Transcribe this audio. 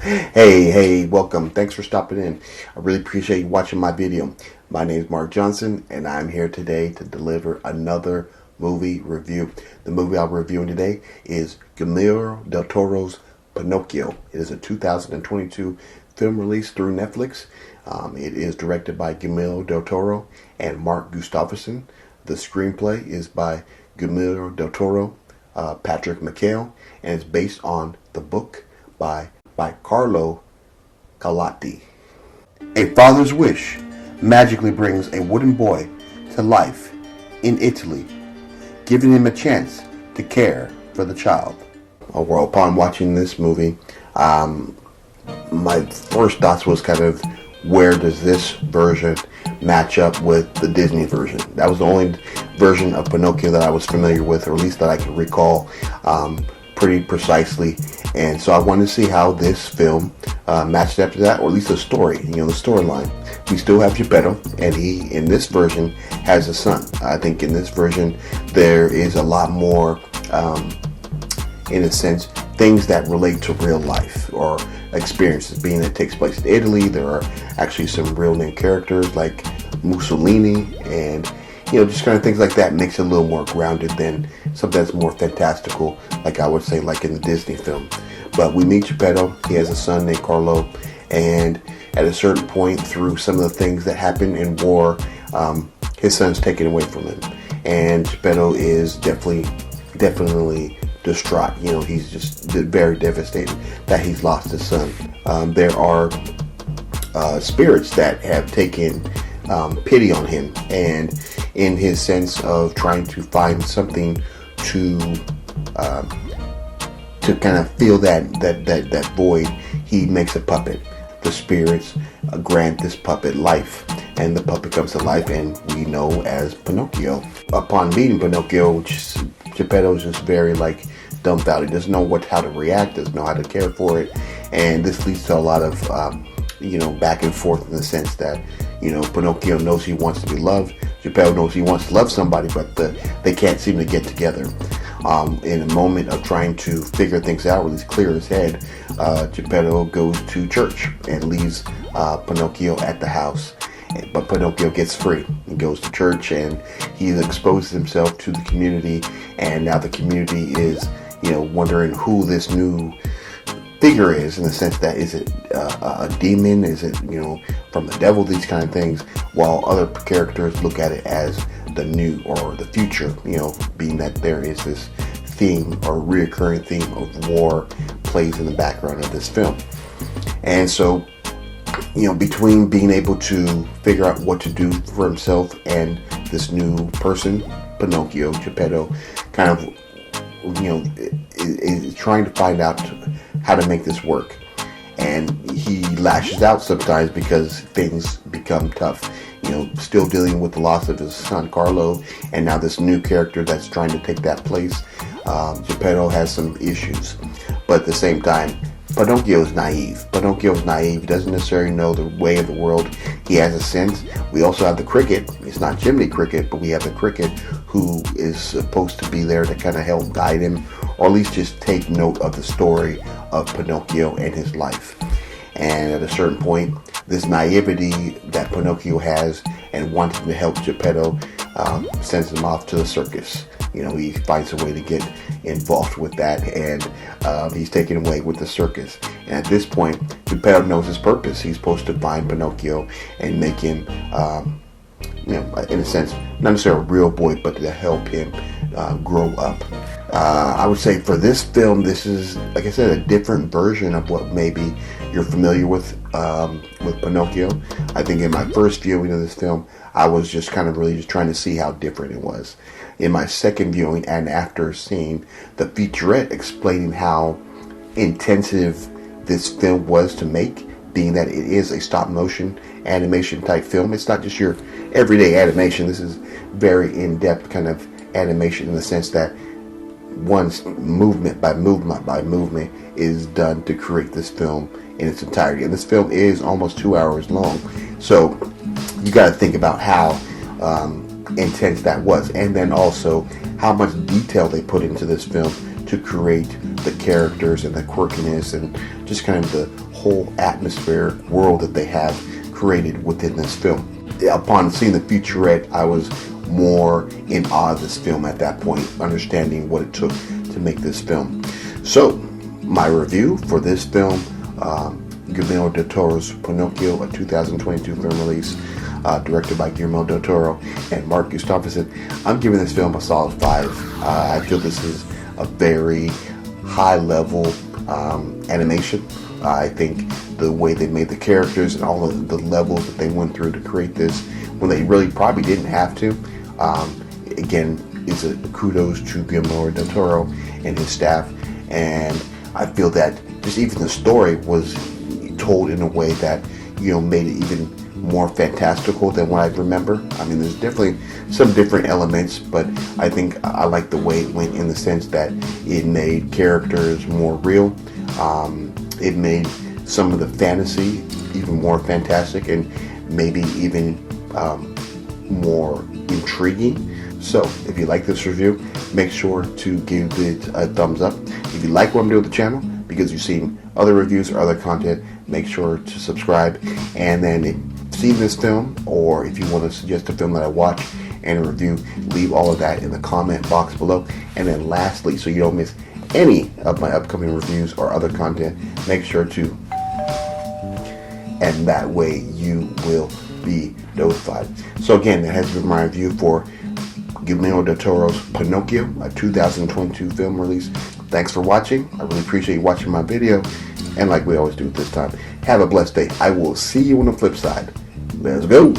Hey, welcome. Thanks for stopping in. I really appreciate you watching my video. My name is Mark Johnson, and I'm here today to deliver another movie review. The movie I'll be reviewing today is Guillermo del Toro's Pinocchio. It is a 2022 film released through Netflix. It is directed by Guillermo del Toro and Mark Gustafsson. The screenplay is by Guillermo del Toro, Patrick McHale, and it's based on the book by Carlo Collodi. A father's wish magically brings a wooden boy to life in Italy, giving him a chance to care for the child. Well, upon watching this movie, my first thoughts was kind of, where does this version match up with the Disney version? That was the only version of Pinocchio that I was familiar with, or at least that I could recall pretty precisely. And so I wanted to see how this film matched up to that, or at least the story, the storyline. We still have Geppetto, and he, in this version, has a son. I think in this version, there is a lot more, in a sense, things that relate to real life or experiences, being that it takes place in Italy. There are actually some real name characters like Mussolini, and just kind of things like that makes it a little more grounded than something that's more fantastical, like I would say, like in the Disney film. But we meet Geppetto. He has a son named Carlo, and at a certain point, through some of the things that happen in war, his son's taken away from him, and Geppetto is definitely distraught. He's just very devastated that he's lost his son. There are spirits that have taken pity on him, and in his sense of trying to find something to kind of fill that void, he makes a puppet. The spirits grant this puppet life, and the puppet comes to life, and we know as Pinocchio. Upon meeting Pinocchio, Geppetto is just very dumbfounded. Doesn't know how to react, doesn't know how to care for it, and this leads to a lot of back and forth, in the sense that Pinocchio knows he wants to be loved. Geppetto knows he wants to love somebody, but they can't seem to get together. In a moment of trying to figure things out, or at least clear his head, Geppetto goes to church and leaves Pinocchio at the house. But Pinocchio gets free. He goes to church, and he exposes himself to the community, and now the community is wondering who this new figure is, in the sense that, is it a demon, is it from the devil, these kind of things, while other characters look at it as the new or the future, being that there is this theme or reoccurring theme of war plays in the background of this film. And so between being able to figure out what to do for himself and this new person, Pinocchio, Geppetto, kind of is trying to find out how to make this work. And he lashes out sometimes because things become tough. Still dealing with the loss of his son Carlo, and now this new character that's trying to take that place. Geppetto has some issues, but at the same time, Pinocchio is naive. He doesn't necessarily know the way of the world. He has a sense. We also have the cricket. It's not Jiminy Cricket, but we have the cricket, who is supposed to be there to kind of help guide him, or at least just take note of the story of Pinocchio and his life. And at a certain point, this naivety that Pinocchio has and wanting to help Geppetto sends him off to the circus. He finds a way to get involved with that, and he's taken away with the circus. And at this point, Geppetto knows his purpose. He's supposed to find Pinocchio and make him, in a sense, not necessarily a real boy, but to help him grow up. I would say for this film, this is, like I said, a different version of what maybe you're familiar with Pinocchio. I think in my first viewing of this film, I was just kind of really just trying to see how different it was. In my second viewing, and after seeing the featurette explaining how intensive this film was to make, being that it is a stop motion animation type film, it's not just your everyday animation. This is very in-depth kind of animation, in the sense that one's movement by movement is done to create this film in its entirety. And this film is almost 2 hours long, so you got to think about how intense that was, and then also how much detail they put into this film to create the characters and the quirkiness and just kind of the whole atmosphere, world that they have created within this film. Upon seeing the featurette, I was more in awe of this film at that point, understanding what it took to make this film. So, my review for this film, Guillermo del Toro's Pinocchio, a 2022 film release, directed by Guillermo del Toro and Mark Gustafsson. I'm giving this film a solid 5. I feel this is a very high-level animation. I think the way they made the characters and all of the levels that they went through to create this, when they really probably didn't have to, again, is a kudos to Guillermo del Toro and his staff. And I feel that just even the story was told in a way that, you know, made it even more fantastical than what I remember. I mean, there's definitely some different elements, but I think I like the way it went in the sense that it made characters more real. It made some of the fantasy even more fantastic and maybe even more intriguing. So if you like this review, make sure to give it a thumbs up. If you like what I'm doing with the channel, because you've seen other reviews or other content, make sure to subscribe. And then if you've seen this film, or if you want to suggest a film that I watch and a review, leave all of that in the comment box below. And then lastly, so you don't miss any of my upcoming reviews or other content, make sure to, and that way you will be notified. So again, that has been my review for Guillermo del Toro's Pinocchio, a 2022 film release. Thanks for watching. I really appreciate you watching my video. And like we always do at this time, have a blessed day. I will see you on the flip side. Let's go.